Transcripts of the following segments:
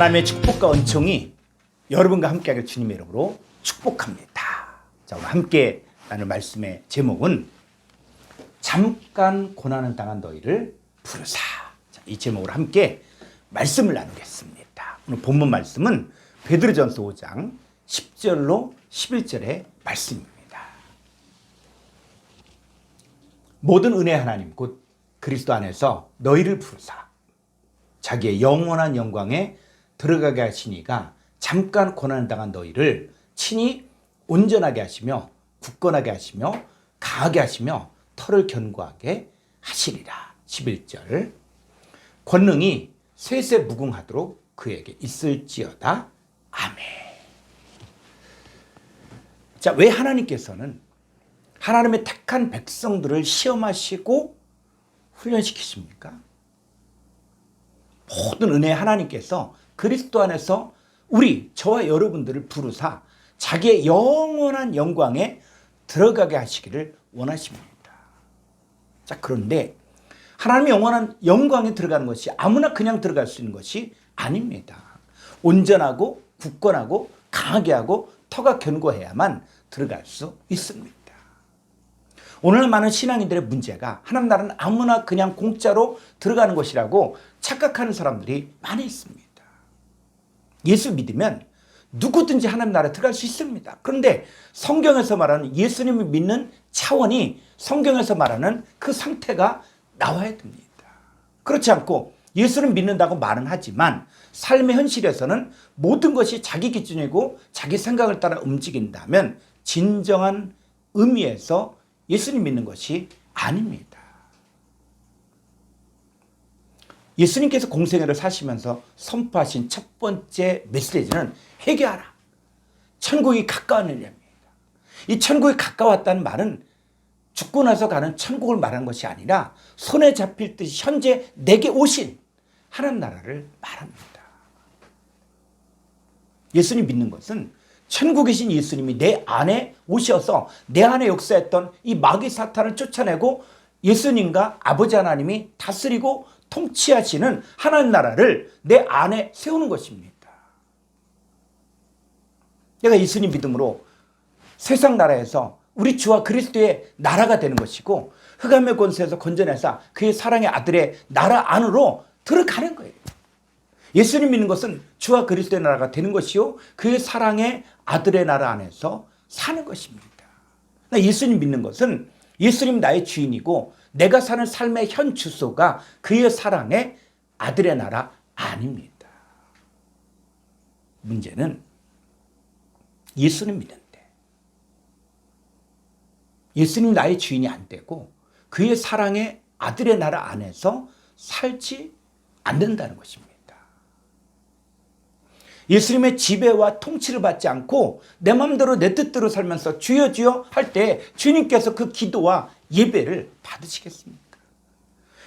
하나님의 축복과 은총이 여러분과 함께하길 주님의 이름으로 축복합니다. 자, 오늘 함께 나눌 말씀의 제목은 잠깐 고난을 당한 너희를 부르사. 자, 이 제목으로 함께 말씀을 나누겠습니다. 오늘 본문 말씀은 베드로전서 5장 10절로 11절의 말씀입니다. 모든 은혜 하나님 곧 그리스도 안에서 너희를 부르사 자기의 영원한 영광에 들어가게 하시니가 잠깐 고난을 당한 너희를 친히 온전하게 하시며 굳건하게 하시며 강하게 하시며 털을 견고하게 하시리라. 11절 권능이 쇠쇠 무궁하도록 그에게 있을지어다. 아멘. 자, 왜 하나님께서는 하나님의 택한 백성들을 시험하시고 훈련시키십니까? 모든 은혜 하나님께서 그리스도 안에서 저와 여러분들을 부르사 자기의 영원한 영광에 들어가게 하시기를 원하십니다. 자, 그런데 하나님의 영원한 영광에 들어가는 것이 아무나 그냥 들어갈 수 있는 것이 아닙니다. 온전하고 굳건하고 강하게 하고 터가 견고해야만 들어갈 수 있습니다. 오늘 많은 신앙인들의 문제가 하나님 나라는 아무나 그냥 공짜로 들어가는 것이라고 착각하는 사람들이 많이 있습니다. 예수 믿으면 누구든지 하나님 나라에 들어갈 수 있습니다. 그런데 성경에서 말하는 예수님을 믿는 차원이 성경에서 말하는 그 상태가 나와야 됩니다. 그렇지 않고 예수를 믿는다고 말은 하지만 삶의 현실에서는 모든 것이 자기 기준이고 자기 생각을 따라 움직인다면 진정한 의미에서 예수님 믿는 것이 아닙니다. 예수님께서 공생애를 사시면서 선포하신 첫 번째 메시지는 회개하라. 천국이 가까웠느냐입니다. 이 천국이 가까웠다는 말은 죽고 나서 가는 천국을 말하는 것이 아니라 손에 잡힐 듯이 현재 내게 오신 하나님 나라를 말합니다. 예수님 믿는 것은 천국에 계신 예수님이 내 안에 오셔서 내 안에 역사했던 이 마귀 사탄을 쫓아내고 예수님과 아버지 하나님이 다스리고 통치하시는 하나님 나라를 내 안에 세우는 것입니다. 내가 예수님 믿음으로 세상 나라에서 우리 주와 그리스도의 나라가 되는 것이고 흑암의 권세에서 건져내사 그의 사랑의 아들의 나라 안으로 들어가는 거예요. 예수님 믿는 것은 주와 그리스도의 나라가 되는 것이요 그의 사랑의 아들의 나라 안에서 사는 것입니다. 예수님 믿는 것은 예수님 나의 주인이고 내가 사는 삶의 현 주소가 그의 사랑의 아들의 나라 아닙니다. 문제는 예수님 믿는데 예수님 나의 주인이 안 되고 그의 사랑의 아들의 나라 안에서 살지 않는다는 것입니다. 예수님의 지배와 통치를 받지 않고 내 마음대로 내 뜻대로 살면서 주여 주여 할 때 주님께서 그 기도와 예배를 받으시겠습니까?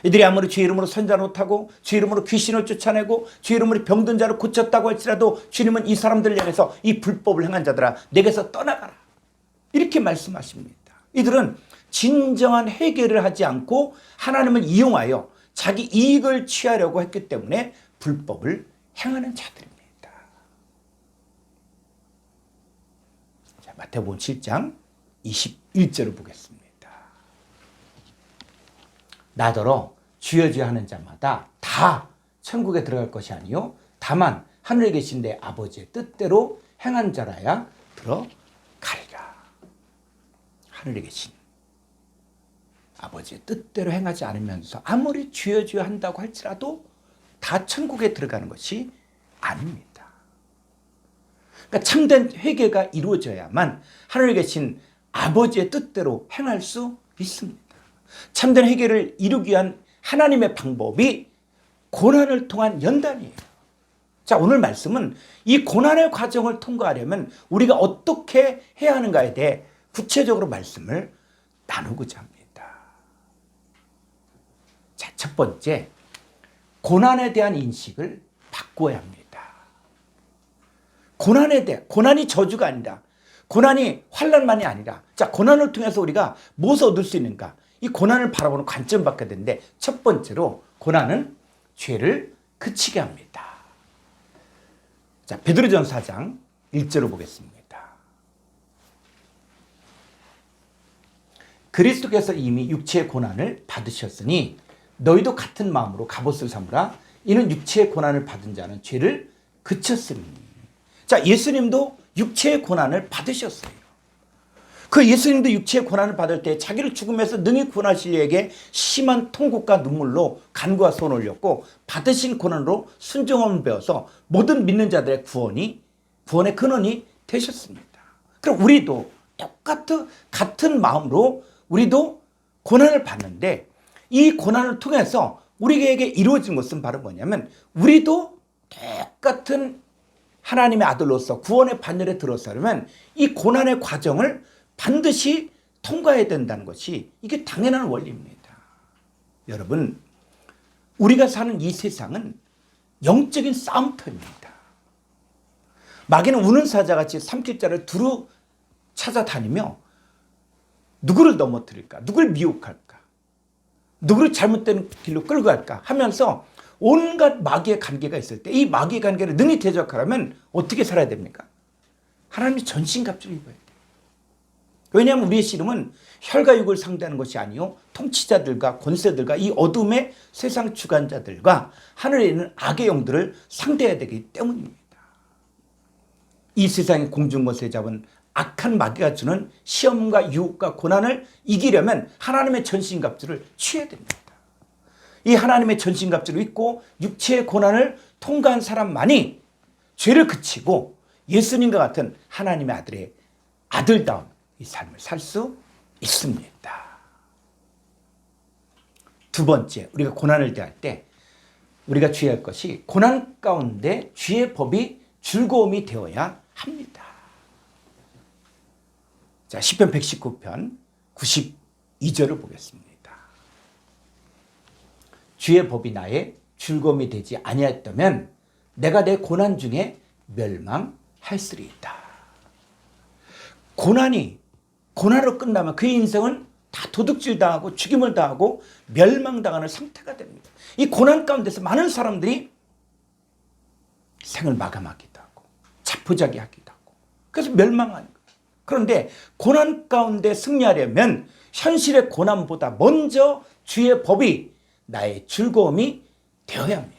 이들이 아무리 주의 이름으로 선자 못하고 주의 이름으로 귀신을 쫓아내고 주의 이름으로 병든 자를 고쳤다고 할지라도 주님은 이 사람들을 향해서 이 불법을 행한 자들아 내게서 떠나가라 이렇게 말씀하십니다. 이들은 진정한 회개를 하지 않고 하나님을 이용하여 자기 이익을 취하려고 했기 때문에 불법을 행하는 자들입니다. 마태복음 7장 21절을 보겠습니다. 나더러 주여 주여 하는 자마다 다 천국에 들어갈 것이 아니요 다만 하늘에 계신 내 아버지의 뜻대로 행한 자라야 들어가리라. 하늘에 계신 아버지의 뜻대로 행하지 않으면서 아무리 주여 주여 한다고 할지라도 다 천국에 들어가는 것이 아닙니다. 그러니까 참된 회개가 이루어져야만 하늘에 계신 아버지의 뜻대로 행할 수 있습니다. 참된 회개를 이루기 위한 하나님의 방법이 고난을 통한 연단이에요. 자, 오늘 말씀은 이 고난의 과정을 통과하려면 우리가 어떻게 해야 하는가에 대해 구체적으로 말씀을 나누고자 합니다. 자, 첫 번째, 고난에 대한 인식을 바꿔야 합니다. 고난이 저주가 아니라 고난이 환난만이 아니라 자, 고난을 통해서 우리가 무엇을 얻을 수 있는가? 이 고난을 바라보는 관점을 바꿔야 되는데 첫 번째로 고난은 죄를 그치게 합니다. 자, 베드로전서 4장 1절을 보겠습니다. 그리스도께서 이미 육체의 고난을 받으셨으니 너희도 같은 마음으로 갑옷을 삼으라. 이는 육체의 고난을 받은 자는 죄를 그쳤으니. 자, 예수님도 육체의 고난을 받으셨어요. 그 예수님도 육체의 고난을 받을 때 자기를 죽음에서 능히 구원하실 이에게 심한 통곡과 눈물로 간구와 손을 올렸고 받으신 고난으로 순종함을 배워서 모든 믿는 자들의 구원의 근원이 되셨습니다. 그럼 우리도 같은 마음으로 우리도 고난을 받는데 이 고난을 통해서 우리에게 이루어진 것은 바로 뭐냐면 우리도 똑같은 하나님의 아들로서 구원의 반열에 들어서려면 이 고난의 과정을 반드시 통과해야 된다는 것이 이게 당연한 원리입니다. 여러분, 우리가 사는 이 세상은 영적인 싸움터입니다. 마귀는 우는 사자같이 삼킬자를 두루 찾아다니며 누구를 넘어뜨릴까? 누구를 미혹할까? 누구를 잘못된 길로 끌고 갈까? 하면서 온갖 마귀의 관계가 있을 때 이 마귀의 관계를 능히 대적하려면 어떻게 살아야 됩니까? 하나님의 전신갑주를 입어야 돼요. 왜냐하면 우리의 씨름은 혈과 육을 상대하는 것이 아니요 통치자들과 권세들과 이 어둠의 세상 주관자들과 하늘에 있는 악의 영들을 상대해야 되기 때문입니다. 이 세상의 공중권세 잡은 악한 마귀가 주는 시험과 유혹과 고난을 이기려면 하나님의 전신갑주를 취해야 됩니다. 이 하나님의 전신갑주를 입고 육체의 고난을 통과한 사람만이 죄를 그치고 예수님과 같은 하나님의 아들의 아들다운 이 삶을 살 수 있습니다. 두 번째, 우리가 고난을 대할 때 우리가 주의할 것이 고난 가운데 주의 법이 즐거움이 되어야 합니다. 자, 시편 119편 92절을 보겠습니다. 주의 법이 나의 즐거움이 되지 아니하였다면 내가 내 고난 중에 멸망했으리이다. 고난으로 끝나면 그의 인생은 다 도둑질 당하고 죽임을 당하고 멸망당하는 상태가 됩니다. 이 고난 가운데서 많은 사람들이 생을 마감하기도 하고 자포자기하기도 하고 그래서 멸망하는 거예요. 그런데 고난 가운데 승리하려면 현실의 고난보다 먼저 주의 법이 나의 즐거움이 되어야 합니다.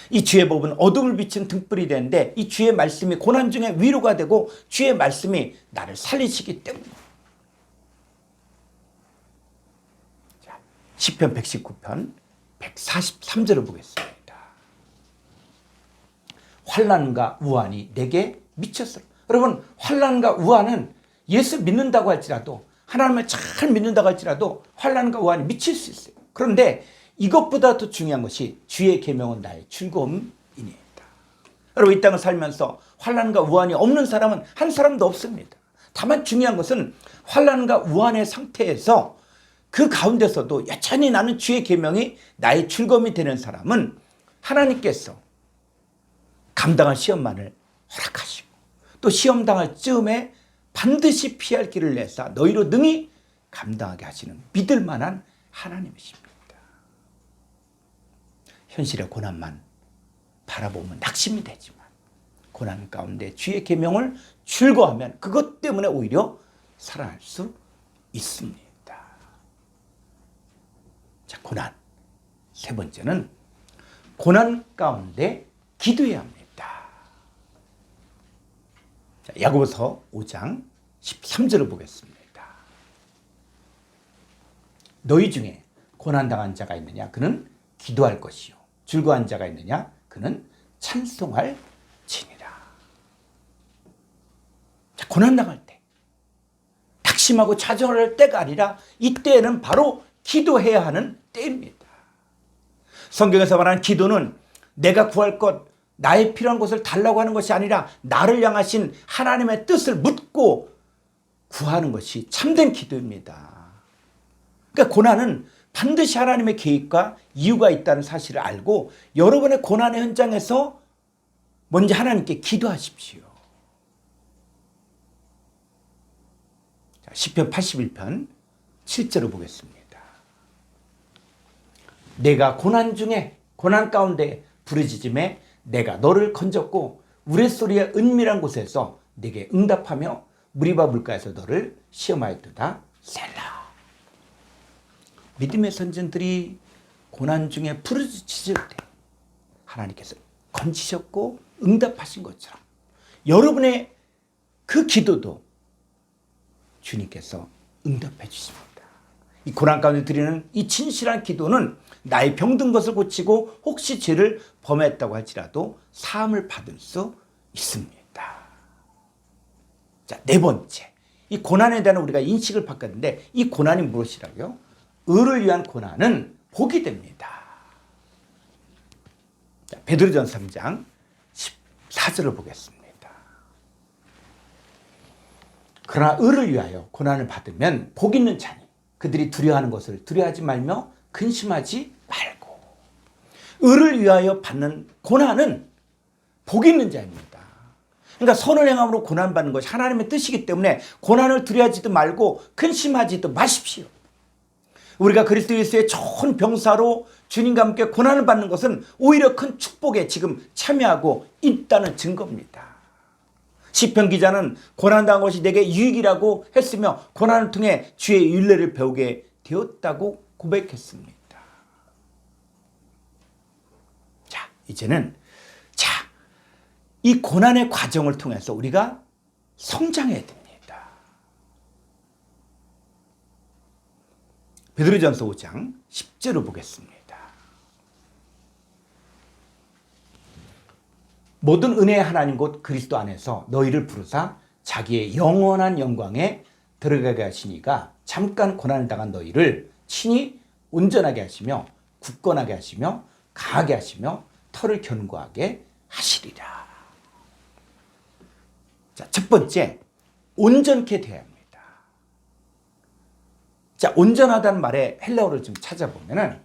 이 주의 법은 어둠을 비춘 등불이 되는데 이 주의 말씀이 고난 중에 위로가 되고 주의 말씀이 나를 살리시기 때문입니다. 자, 시편 119편 143절을 보겠습니다. 환난과 우환이 내게 미쳤어. 여러분, 환난과 우환은 예수 믿는다고 할지라도 하나님을 잘 믿는다고 할지라도 환난과 우환이 미칠 수 있어요. 그런데 이것보다 더 중요한 것이 주의 계명은 나의 즐거움이니이다. 여러분, 이 땅을 살면서 환난과 우환이 없는 사람은 한 사람도 없습니다. 다만 중요한 것은 환난과 우환의 상태에서 그 가운데서도 여전히 나는 주의 계명이 나의 즐거움이 되는 사람은 하나님께서 감당할 시험만을 허락하시고 또 시험 당할 즈음에 반드시 피할 길을 내사 너희로 능히 감당하게 하시는 믿을 만한 하나님이십니다. 현실의 고난만 바라보면 낙심이 되지만 고난 가운데 주의 계명을 즐거워하면 그것 때문에 오히려 살아날 수 있습니다. 자, 고난. 세 번째는 고난 가운데 기도해야 합니다. 자, 야고보서 5장 13절을 보겠습니다. 너희 중에 고난당한 자가 있느냐? 그는 기도할 것이요. 즐거워한 자가 있느냐? 그는 찬송할 지니라. 자, 고난당할 때 낙심하고 좌절할 때가 아니라 이때에는 바로 기도해야 하는 때입니다. 성경에서 말하는 기도는 내가 구할 것, 나의 필요한 것을 달라고 하는 것이 아니라 나를 향하신 하나님의 뜻을 묻고 구하는 것이 참된 기도입니다. 그러니까 고난은 반드시 하나님의 계획과 이유가 있다는 사실을 알고 여러분의 고난의 현장에서 먼저 하나님께 기도하십시오. 자, 시편 81편 7절을 보겠습니다. 내가 고난 가운데 부르짖음에 내가 너를 건졌고 우레소리의 은밀한 곳에서 내게 응답하며 무리바 물가에서 너를 시험하였도다. 셀라. 믿음의 선진들이 고난 중에 부르짖을 때 하나님께서 건지셨고 응답하신 것처럼 여러분의 그 기도도 주님께서 응답해 주십니다. 이 고난 가운데 드리는 이 진실한 기도는 나의 병든 것을 고치고 혹시 죄를 범했다고 할지라도 사함을 받을 수 있습니다. 자, 네 번째. 이 고난에 대한 우리가 인식을 바꿨는데 이 고난이 무엇이라고요? 의를 위한 고난은 복이 됩니다. 자, 베드로전서 3장 14절을 보겠습니다. 그러나 의를 위하여 고난을 받으면 복 있는 자니 그들이 두려워하는 것을 두려워하지 말며 근심하지 말고. 의를 위하여 받는 고난은 복 있는 자입니다. 그러니까 선을 행함으로 고난받는 것이 하나님의 뜻이기 때문에 고난을 두려워하지도 말고 근심하지도 마십시오. 우리가 그리스도 예수의 좋은 병사로 주님과 함께 고난을 받는 것은 오히려 큰 축복에 지금 참여하고 있다는 증거입니다. 시편 기자는 고난당한 것이 내게 유익이라고 했으며 고난을 통해 주의 윤례를 배우게 되었다고 고백했습니다. 자, 이제는 이 고난의 과정을 통해서 우리가 성장해야 됩니다. 베드로전서 5장 10절을 보겠습니다. 모든 은혜의 하나님 곧 그리스도 안에서 너희를 부르사 자기의 영원한 영광에 들어가게 하시니가 잠깐 고난을 당한 너희를 친히 온전하게 하시며 굳건하게 하시며 강하게 하시며 털을 견고하게 하시리라. 자, 첫 번째, 온전케 되어야 합니다. 자, 온전하다는 말의 헬라어를 좀 찾아보면은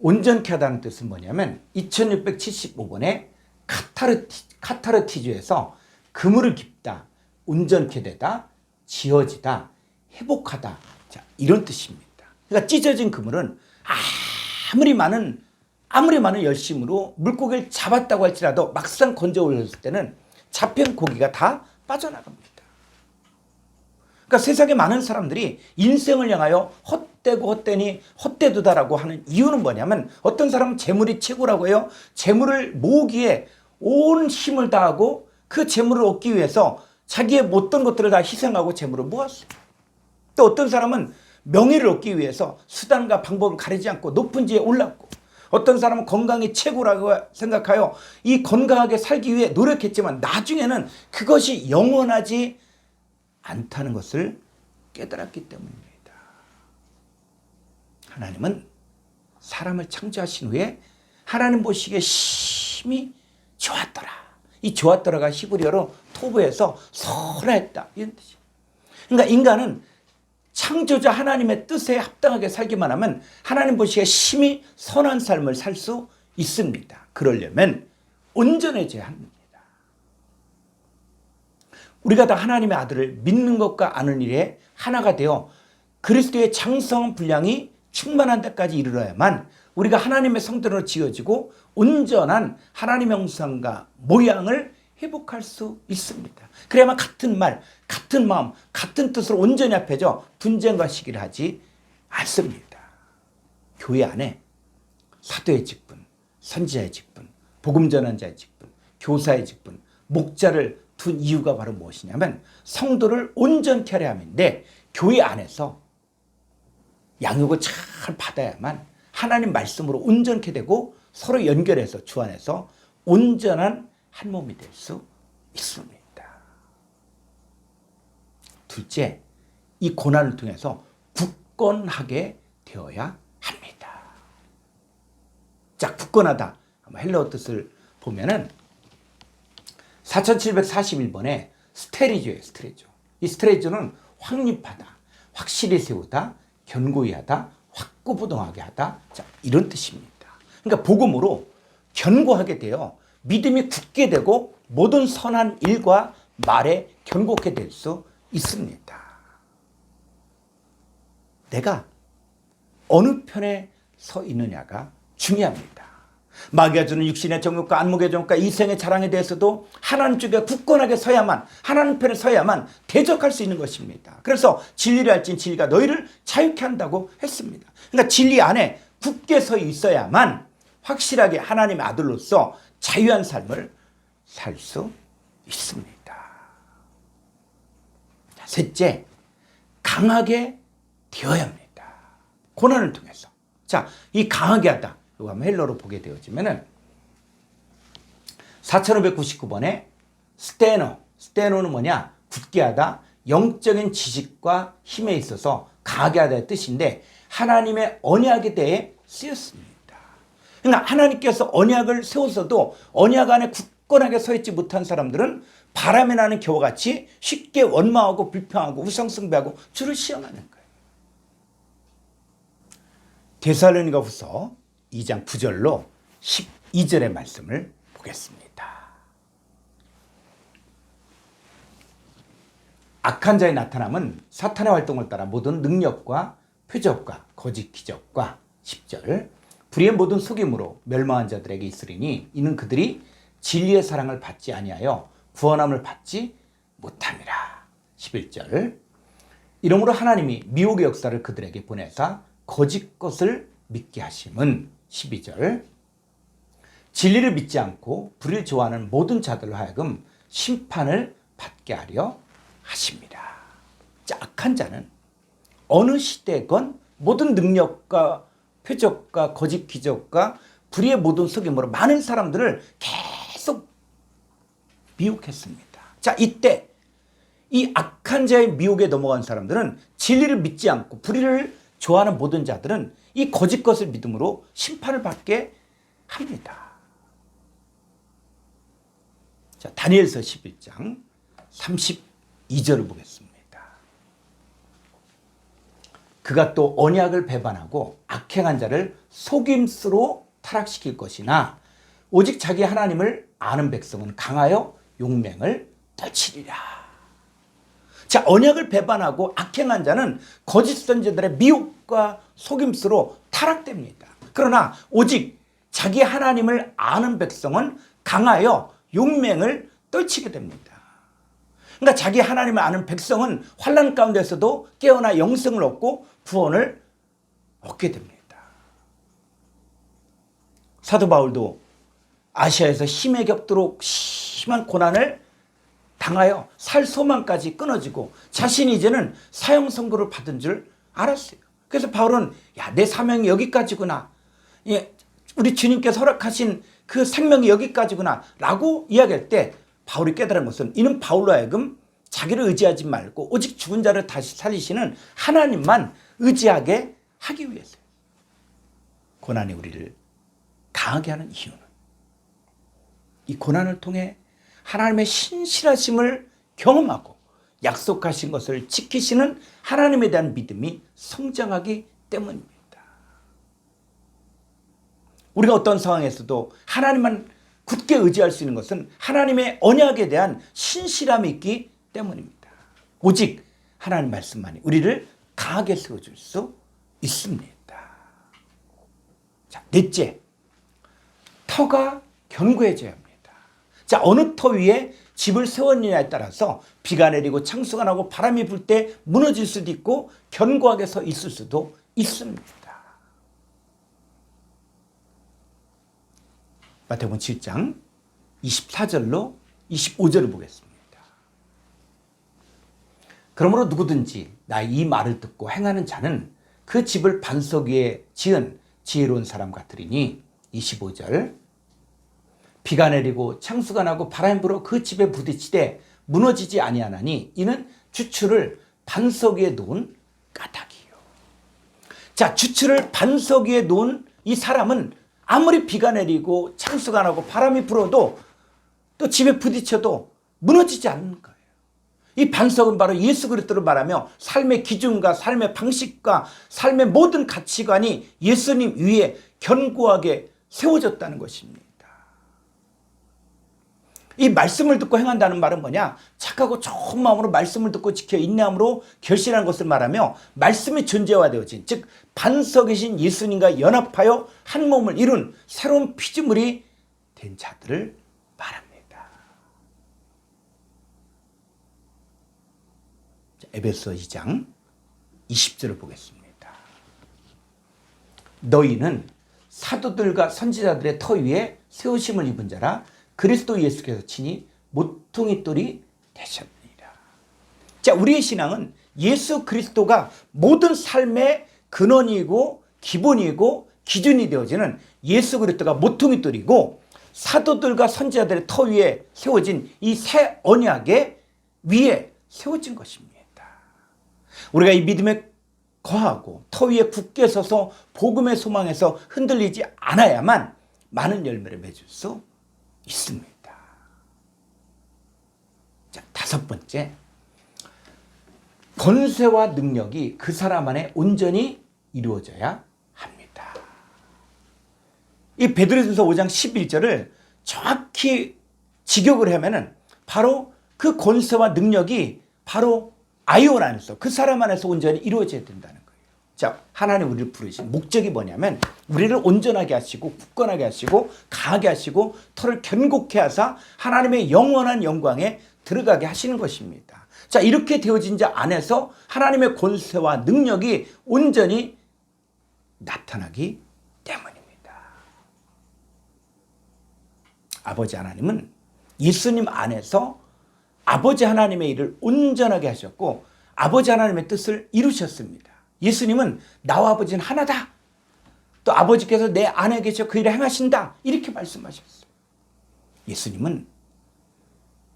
온전케 하다는 뜻은 뭐냐면 2675번에 카타르티주에서 그물을 깁다, 온전케 되다, 지어지다, 회복하다. 자, 이런 뜻입니다. 그러니까 찢어진 그물은 아무리 많은 열심으로 물고기를 잡았다고 할지라도 막상 건져 올렸을 때는 잡힌 고기가 다 빠져나갑니다. 그러니까 세상에 많은 사람들이 인생을 향하여 헛되고 헛되니 헛되도다라고 하는 이유는 뭐냐면 어떤 사람은 재물이 최고라고 해요. 재물을 모으기에 온 힘을 다하고 그 재물을 얻기 위해서 자기의 못된 것들을 다 희생하고 재물을 모았어요. 또 어떤 사람은 명예를 얻기 위해서 수단과 방법을 가리지 않고 높은 지에 올랐고 어떤 사람은 건강이 최고라고 생각하여 이 건강하게 살기 위해 노력했지만 나중에는 그것이 영원하지 않다는 것을 깨달았기 때문입니다. 하나님은 사람을 창조하신 후에 하나님 보시기에 심히 좋았더라. 이 좋았더라가 히브리어로 토브에서 선하였다 이런 뜻이에요. 그러니까 인간은 창조자 하나님의 뜻에 합당하게 살기만 하면 하나님 보시기에 심히 선한 삶을 살 수 있습니다. 그러려면 온전해져야 합니다. 우리가 다 하나님의 아들을 믿는 것과 아는 일에 하나가 되어 그리스도의 장성한 분량이 충만한 데까지 이르러야만 우리가 하나님의 성전으로 지어지고 온전한 하나님의 형상과 모양을 회복할 수 있습니다. 그래야만 같은 말, 같은 마음, 같은 뜻으로 온전히 합해져 분쟁과 시기를 하지 않습니다. 교회 안에 사도의 직분, 선지자의 직분, 복음 전환자의 직분, 교사의 직분, 목자를 둔 이유가 바로 무엇이냐면 성도를 온전케 하려 함인데 교회 안에서 양육을 잘 받아야만 하나님 말씀으로 온전케 되고 서로 연결해서 주 안에서 온전한 한 몸이 될 수 있습니다. 둘째, 이 고난을 통해서 굳건하게 되어야 합니다. 자, 굳건하다. 헬라어 뜻을 보면은 4741번에 스테리조예요, 스테리조. 이 스테리조는 확립하다, 확실히 세우다, 견고히 하다, 확고부동하게 하다. 자, 이런 뜻입니다. 그러니까 복음으로 견고하게 되어 믿음이 굳게 되고 모든 선한 일과 말에 견고하게 될 수 있습니다. 내가 어느 편에 서 있느냐가 중요합니다. 마귀가 주는 육신의 정욕과 안목의 정욕과 이생의 자랑에 대해서도 하나님 쪽에 굳건하게 서야만, 하나님 편에 서야만 대적할 수 있는 것입니다. 그래서 진리를 알진 진리가 너희를 자유케 한다고 했습니다. 그러니까 진리 안에 굳게 서 있어야만 확실하게 하나님의 아들로서 자유한 삶을 살 수 있습니다. 셋째, 강하게 되어야 합니다. 고난을 통해서. 자, 이 강하게 하다. 이거 한번 헬러로 보게 되어지면은 4599번에 스테노는 뭐냐? 굳게 하다, 영적인 지식과 힘에 있어서 강하게 하다의 뜻인데 하나님의 언약에 대해 쓰였습니다. 그러니까 하나님께서 언약을 세워서도 언약 안에 굳건하게 서 있지 못한 사람들은 바람이 나는 겨와 같이 쉽게 원망하고 불평하고 우상숭배하고 주를 시험하는 거예요. 데살로니가후서 2장 9절로 12절의 말씀을 보겠습니다. 악한 자의 나타남은 사탄의 활동을 따라 모든 능력과 표적과 거짓 기적과 10절 불의의 모든 속임으로 멸망한 자들에게 있으리니 이는 그들이 진리의 사랑을 받지 아니하여 구원함을 받지 못함이라. 11절 이러므로 하나님이 미혹의 역사를 그들에게 보내사 거짓 것을 믿게 하심은 12절 진리를 믿지 않고 불의를 좋아하는 모든 자들로 하여금 심판을 받게 하려 하십니다. 자, 악한 자는 어느 시대건 모든 능력과 표적과 거짓 기적과 불의의 모든 속임으로 많은 사람들을 계속 미혹했습니다. 자, 이때 이 악한 자의 미혹에 넘어간 사람들은 진리를 믿지 않고 불의를 좋아하는 모든 자들은 이 거짓 것을 믿음으로 심판을 받게 합니다. 자, 다니엘서 11장 32절을 보겠습니다. 그가 또 언약을 배반하고 악행한 자를 속임수로 타락시킬 것이나 오직 자기 하나님을 아는 백성은 강하여 용맹을 떨치리라. 자, 언약을 배반하고 악행한 자는 거짓 선지자들의 미혹과 속임수로 타락됩니다. 그러나 오직 자기 하나님을 아는 백성은 강하여 용맹을 떨치게 됩니다. 그러니까 자기 하나님을 아는 백성은 환난 가운데서도 깨어나 영생을 얻고 구원을 얻게 됩니다. 사도 바울도 아시아에서 힘에 겹도록 심한 고난을 당하여 살 소망까지 끊어지고 자신이 이제는 사형 선고를 받은 줄 알았어요. 그래서 바울은 내 사명이 여기까지구나. 우리 주님께서 허락하신 그 생명이 여기까지구나 라고 이야기할 때 바울이 깨달은 것은 이는 바울로 하여금 자기를 의지하지 말고 오직 죽은 자를 다시 살리시는 하나님만 의지하게 하기 위해서요. 고난이 우리를 강하게 하는 이유는 이 고난을 통해 하나님의 신실하심을 경험하고 약속하신 것을 지키시는 하나님에 대한 믿음이 성장하기 때문입니다. 우리가 어떤 상황에서도 하나님만 굳게 의지할 수 있는 것은 하나님의 언약에 대한 신실함이 있기 때문입니다. 오직 하나님 말씀만이 우리를 강하게 세워줄 수 있습니다. 자, 넷째, 터가 견고해져야 합니다. 자, 어느 터 위에 집을 세웠느냐에 따라서 비가 내리고 창수가 나고 바람이 불 때 무너질 수도 있고 견고하게 서 있을 수도 있습니다. 마태복음 7장 24절로 25절을 보겠습니다. 그러므로 누구든지 나의 이 말을 듣고 행하는 자는 그 집을 반석 위에 지은 지혜로운 사람 같으리니 25절 비가 내리고 창수가 나고 바람이 불어 그 집에 부딪히되 무너지지 아니하나니 이는 주추를 반석 위에 놓은 까닭이요. 자, 주추를 반석 위에 놓은 이 사람은 아무리 비가 내리고 창수가 나고 바람이 불어도 또 집에 부딪혀도 무너지지 않는 거예요. 이 반석은 바로 예수 그리스도를 말하며 삶의 기준과 삶의 방식과 삶의 모든 가치관이 예수님 위에 견고하게 세워졌다는 것입니다. 이 말씀을 듣고 행한다는 말은 뭐냐? 착하고 좋은 마음으로 말씀을 듣고 지켜 인내함으로 결실하는 것을 말하며 말씀이 존재화되어진, 즉 반석이신 예수님과 연합하여 한 몸을 이룬 새로운 피조물이 된 자들을 말합니다. 에베소 2장 20절을 보겠습니다. 너희는 사도들과 선지자들의 터 위에 세우심을 입은 자라 그리스도 예수께서 친히 모퉁이 돌이 되셨느니라. 자, 우리의 신앙은 예수 그리스도가 모든 삶의 근원이고 기본이고 기준이 되어지는 예수 그리스도가 모퉁이 돌이고 사도들과 선지자들의 터 위에 세워진 이 새 언약의 위에 세워진 것입니다. 우리가 이 믿음에 거하고 터 위에 굳게 서서 복음의 소망에서 흔들리지 않아야만 많은 열매를 맺을 수 있습니다. 자, 다섯 번째, 권세와 능력이 그 사람 안에 온전히 이루어져야 합니다. 이 베드로전서 5장 11절을 정확히 직역을 하면은 바로 그 권세와 능력이 바로 아이온 안에서 그 사람 안에서 온전히 이루어져야 된다는 거예요. 자, 하나님 우리를 부르신 목적이 뭐냐면 우리를 온전하게 하시고 굳건하게 하시고 강하게 하시고 털을 견고케 하사 하나님의 영원한 영광에 들어가게 하시는 것입니다. 자, 이렇게 되어진 자 안에서 하나님의 권세와 능력이 온전히 나타나기 때문입니다. 아버지 하나님은 예수님 안에서 아버지 하나님의 일을 온전하게 하셨고 아버지 하나님의 뜻을 이루셨습니다. 예수님은 나와 아버지는 하나다. 또 아버지께서 내 안에 계셔 그 일을 행하신다. 이렇게 말씀하셨어요. 예수님은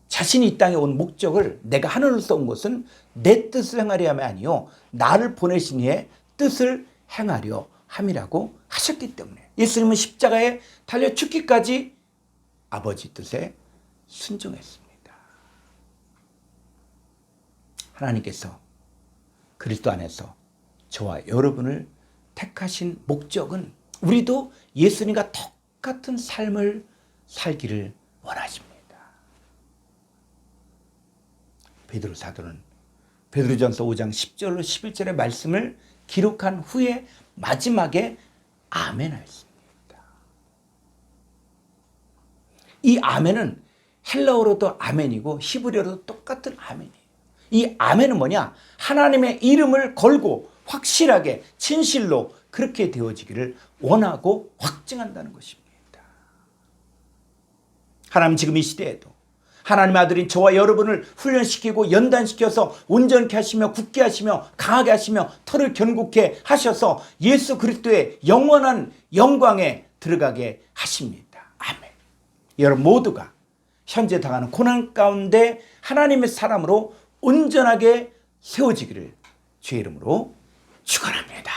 자신이 이 땅에 온 목적을 내가 하늘로서 온 것은 내 뜻을 행하려 함이 아니요 나를 보내신 이의 뜻을 행하려 함이라고 하셨기 때문에 예수님은 십자가에 달려 죽기까지 아버지 뜻에 순종했습니다. 하나님께서 그리스도 안에서 저와 여러분을 택하신 목적은 우리도 예수님과 똑같은 삶을 살기를 원하십니다. 베드로 사도는 베드로전서 5장 10절로 11절의 말씀을 기록한 후에 마지막에 아멘 하였습니다. 이 아멘은 헬라어로도 아멘이고 히브리어로도 똑같은 아멘이에요. 이 아멘은 뭐냐? 하나님의 이름을 걸고 확실하게 진실로 그렇게 되어지기를 원하고 확증한다는 것입니다. 하나님 지금 이 시대에도 하나님의 아들인 저와 여러분을 훈련시키고 연단시켜서 온전케 하시며 굳게 하시며 강하게 하시며 털을 견고케 하셔서 예수 그리스도의 영원한 영광에 들어가게 하십니다. 아멘. 여러분 모두가 현재 당하는 고난 가운데 하나님의 사람으로 온전하게 세워지기를 주의 이름으로 축원합니다.